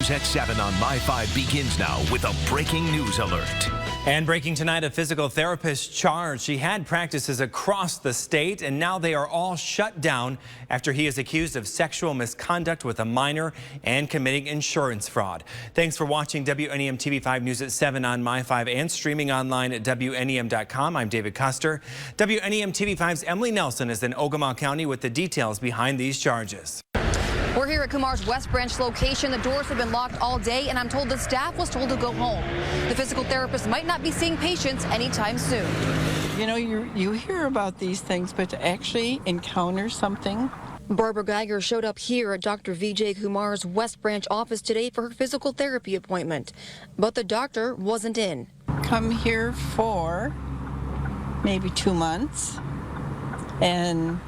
News at 7 on My 5 begins now with a breaking news alert. And breaking tonight, a physical therapist charged. She had practices across the state, and now they are all shut down after he is accused of sexual misconduct with a minor and committing insurance fraud. Thanks for watching WNEM-TV5 News at 7 on My 5 and streaming online at WNEM.com. I'm David Custer. WNEM-TV5's Emily Nelson is in Ogama County with the details behind these charges. We're here at Kumar's West Branch location. The doors have been locked all day, and I'm told the staff was told to go home. The physical therapist might not be seeing patients anytime soon. You know, you hear about these things, but to actually encounter something. Barbara Geiger showed up here at Dr. Vijay Kumar's West Branch office today for her physical therapy appointment, but the doctor wasn't in. Come here for maybe 2 months, and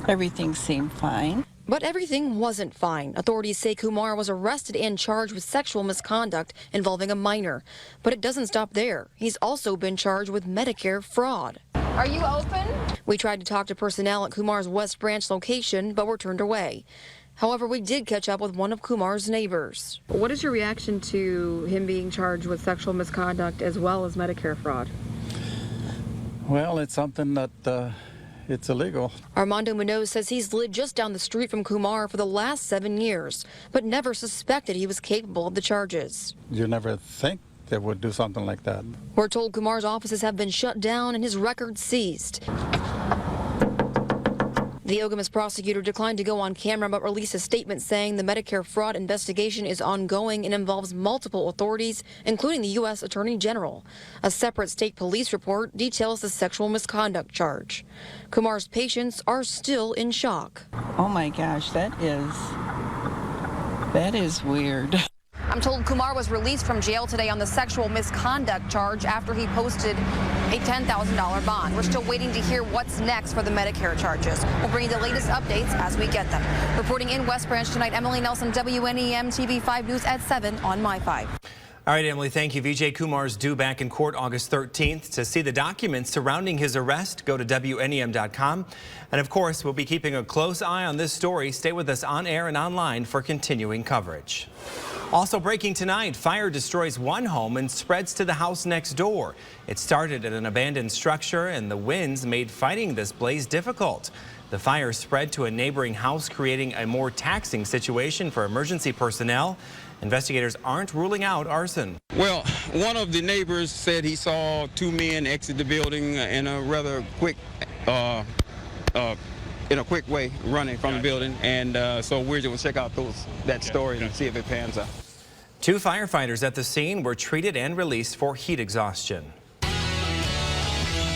everything seemed fine. But everything wasn't fine. Authorities say Kumar was arrested and charged with sexual misconduct involving a minor. But it doesn't stop there. He's also been charged with Medicare fraud. Are you open? We tried to talk to personnel at Kumar's West Branch location, but were turned away. However, we did catch up with one of Kumar's neighbors. What is your reaction to him being charged with sexual misconduct as well as Medicare fraud? Well, it's something that it's illegal. Armando Munoz says he's lived just down the street from Kumar for the last 7 years, but never suspected he was capable of the charges. You never think they would do something like that. We're told Kumar's offices have been shut down and his records seized. The Ogamas prosecutor declined to go on camera but released a statement saying the Medicare fraud investigation is ongoing and involves multiple authorities, including the U.S. Attorney General. A separate state police report details the sexual misconduct charge. Kumar's patients are still in shock. Oh my gosh, that is weird. I'm told Kumar was released from jail today on the sexual misconduct charge after he posted a $10,000 bond. We're still waiting to hear what's next for the Medicare charges. We'll bring you the latest updates as we get them. Reporting in West Branch tonight, Emily Nelson, WNEM-TV5 News at 7 on My 5. All right, Emily, thank you. Vijay Kumar's due back in court August 13th. To see the documents surrounding his arrest, go to WNEM.com. And of course, we'll be keeping a close eye on this story. Stay with us on air and online for continuing coverage. Also breaking tonight, fire destroys one home and spreads to the house next door. It started at an abandoned structure, and the winds made fighting this blaze difficult. The fire spread to a neighboring house, creating a more taxing situation for emergency personnel. Investigators aren't ruling out arson. Well, one of the neighbors said he saw 2 men exit the building in a rather quick way, running from the building, and so we're going to check out that story and see if it pans out. 2 firefighters at the scene were treated and released for heat exhaustion.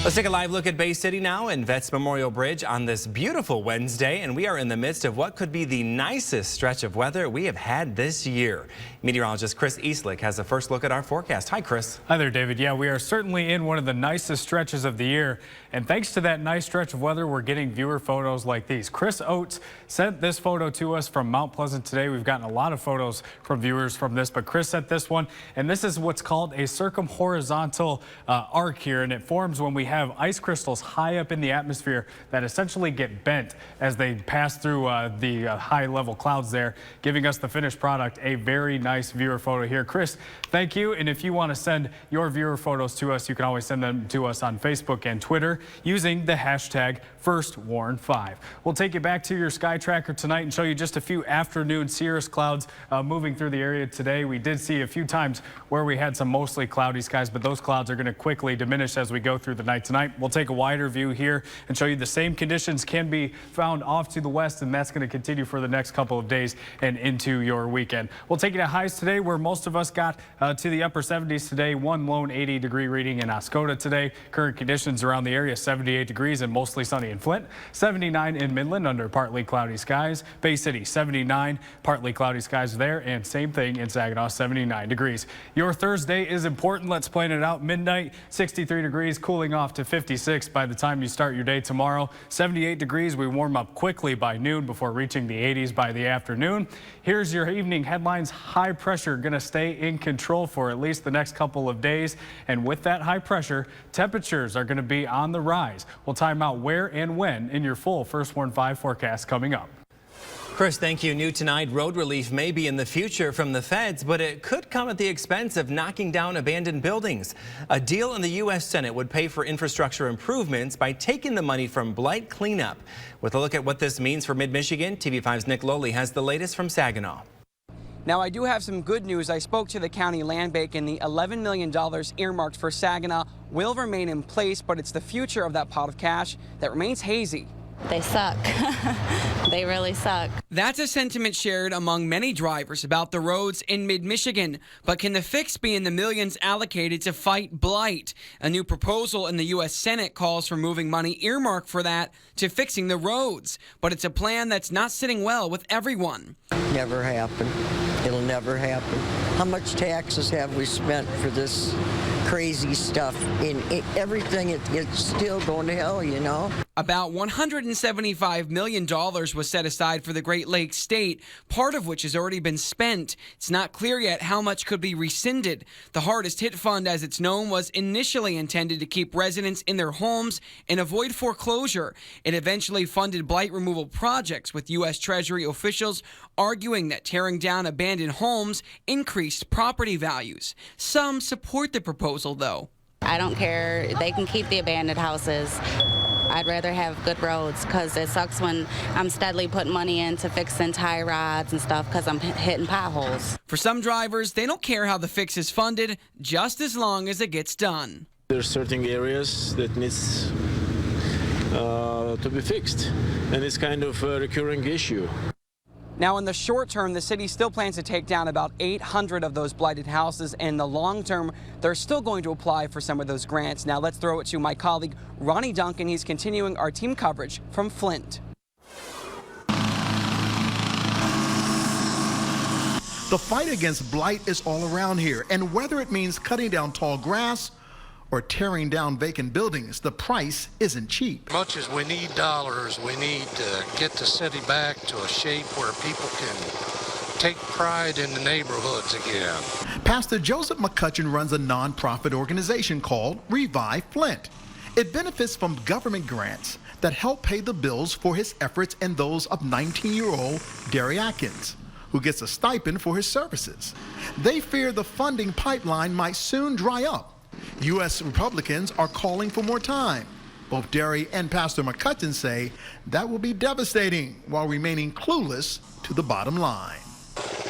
Let's take a live look at Bay City now and Vets Memorial Bridge on this beautiful Wednesday, and we are in the midst of what could be the nicest stretch of weather we have had this year. Meteorologist Chris Eastlick has a first look at our forecast. Hi, Chris. Hi there, David. Yeah, we are certainly in one of the nicest stretches of the year, and thanks to that nice stretch of weather, we're getting viewer photos like these. Chris Oates sent this photo to us from Mount Pleasant today. We've gotten a lot of photos from viewers from this, but Chris sent this one, and this is what's called a circumhorizontal arc here, and it forms when we have ice crystals high up in the atmosphere that essentially get bent as they pass through the high-level clouds there, giving us the finished product. A very nice viewer photo here. Chris, thank you. And if you want to send your viewer photos to us, you can always send them to us on Facebook and Twitter using the hashtag FirstWarn5. We'll take you back to your sky tracker tonight and show you just a few afternoon cirrus clouds moving through the area today. We did see a few times where we had some mostly cloudy skies, but those clouds are going to quickly diminish as we go through the night tonight. We'll take a wider view here and show you the same conditions can be found off to the west, and that's going to continue for the next couple of days and into your weekend. We'll take you to highs today where most of us got to the upper 70s today. One lone 80-degree reading in Oscoda today. Current conditions around the area 78 degrees and mostly sunny in Flint. 79 in Midland under partly cloudy skies. Bay City 79, partly cloudy skies there, and same thing in Saginaw, 79 degrees. Your Thursday is important. Let's plan it out. Midnight 63 degrees, cooling off to 56 by the time you start your day tomorrow. 78 degrees. We warm up quickly by noon before reaching the 80s by the afternoon. Here's your evening headlines. High pressure going to stay in control for at least the next couple of days. And with that high pressure, temperatures are going to be on the rise. We'll time out where and when in your full First Warn 5 forecast coming up. Chris, thank you. New tonight, road relief may be in the future from the feds, but it could come at the expense of knocking down abandoned buildings. A deal in the U.S. Senate would pay for infrastructure improvements by taking the money from blight cleanup. With a look at what this means for mid-Michigan, TV5's Nick Lowley has the latest from Saginaw. Now, I do have some good news. I spoke to the county land bank, and the $11 million earmarked for Saginaw will remain in place, but it's the future of that pot of cash that remains hazy. They suck. They really suck. That's a sentiment shared among many drivers about the roads in mid-Michigan. But can the fix be in the millions allocated to fight blight? A new proposal in the U.S. Senate calls for moving money earmarked for that to fixing the roads. But it's a plan that's not sitting well with everyone. Never happen. It'll never happen. How much taxes have we spent for this crazy stuff? In everything, it's still going to hell, you know? About $175 million was set aside for the Great Lakes state, part of which has already been spent. It's not clear yet how much could be rescinded. The Hardest Hit Fund, as it's known, was initially intended to keep residents in their homes and avoid foreclosure. It eventually funded blight removal projects, with U.S. Treasury officials arguing that tearing down abandoned homes increased property values. Some support the proposal, though. I don't care. They can keep the abandoned houses. I'd rather have good roads, because it sucks when I'm steadily putting money into fixing tie rods and stuff because I'm hitting potholes. For some drivers, they don't care how the fix is funded, just as long as it gets done. There's certain areas that needs to be fixed, and it's kind of a recurring issue. Now, in the short term, the city still plans to take down about 800 of those blighted houses. In the long term, they're still going to apply for some of those grants. Now, let's throw it to my colleague, Ronnie Duncan. He's continuing our team coverage from Flint. The fight against blight is all around here, and whether it means cutting down tall grass or tearing down vacant buildings, the price isn't cheap. As much as we need dollars, we need to get the city back to a shape where people can take pride in the neighborhoods again. Pastor Joseph McCutcheon runs a nonprofit organization called Revive Flint. It benefits from government grants that help pay the bills for his efforts and those of 19-year-old Derry Atkins, who gets a stipend for his services. They fear the funding pipeline might soon dry up. U.S. Republicans are calling for more time. Both Derry and Pastor McCutcheon say that will be devastating while remaining clueless to the bottom line.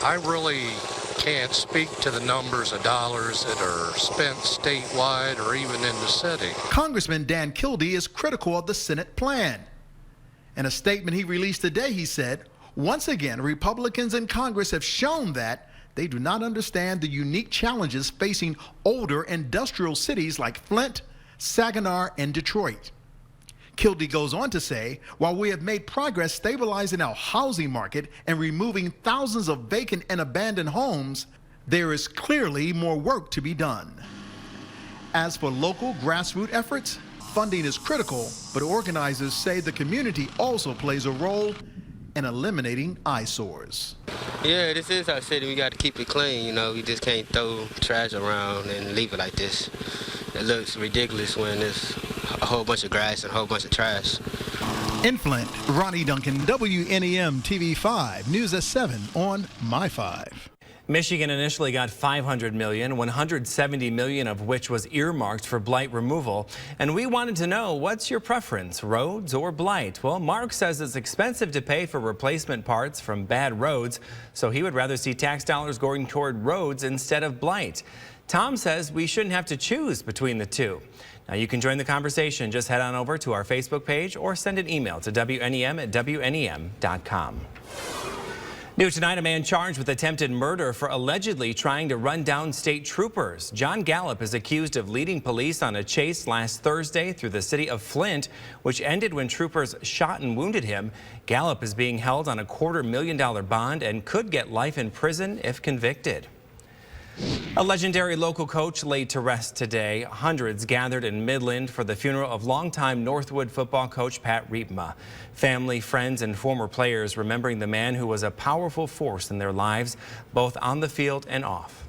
I really can't speak to the numbers of dollars that are spent statewide or even in the city. Congressman Dan Kildee is critical of the Senate plan. In a statement he released today, he said, once again, Republicans in Congress have shown that they do not understand the unique challenges facing older industrial cities like Flint, Saginaw, and Detroit. Kildee goes on to say, while we have made progress stabilizing our housing market and removing thousands of vacant and abandoned homes, there is clearly more work to be done. As for local grassroots efforts, funding is critical, but organizers say the community also plays a role in eliminating eyesores. Yeah, this is our city. We got to keep it clean, you know. We just can't throw trash around and leave it like this. It looks ridiculous when there's a whole bunch of grass and a whole bunch of trash. In Flint, Ronnie Duncan, WNEM-TV 5, News at 7 on My 5. Michigan initially got $500 million, $170 million of which was earmarked for blight removal. And we wanted to know, what's your preference, roads or blight? Well, Mark says it's expensive to pay for replacement parts from bad roads, so he would rather see tax dollars going toward roads instead of blight. Tom says we shouldn't have to choose between the two. Now, you can join the conversation. Just head on over to our Facebook page or send an email to WNEM@WNEM.com. New tonight, a man charged with attempted murder for allegedly trying to run down state troopers. John Gallup is accused of leading police on a chase last Thursday through the city of Flint, which ended when troopers shot and wounded him. Gallup is being held on a $250,000 bond and could get life in prison if convicted. A legendary local coach laid to rest today. Hundreds gathered in Midland for the funeral of longtime Northwood football coach Pat Riepma. Family, friends, and former players remembering the man who was a powerful force in their lives, both on the field and off.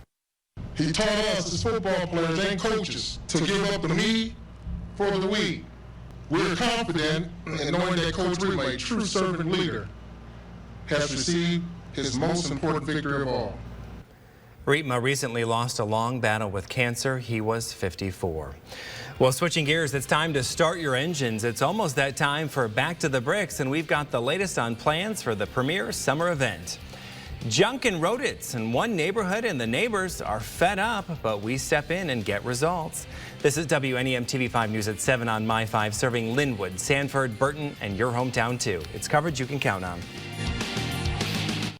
He taught us as football players and coaches to give up the me for the we. We're confident in knowing that Coach Riepma, a true servant leader, has received his most important victory of all. Rietma recently lost a long battle with cancer. He was 54. Well, switching gears, it's time to start your engines. It's almost that time for Back to the Bricks, and we've got the latest on plans for the premier summer event. Junk and rodents in one neighborhood, and the neighbors are fed up, but we step in and get results. This is WNEM-TV 5 News at 7 on My 5, serving Linwood, Sanford, Burton, and your hometown too. It's coverage you can count on.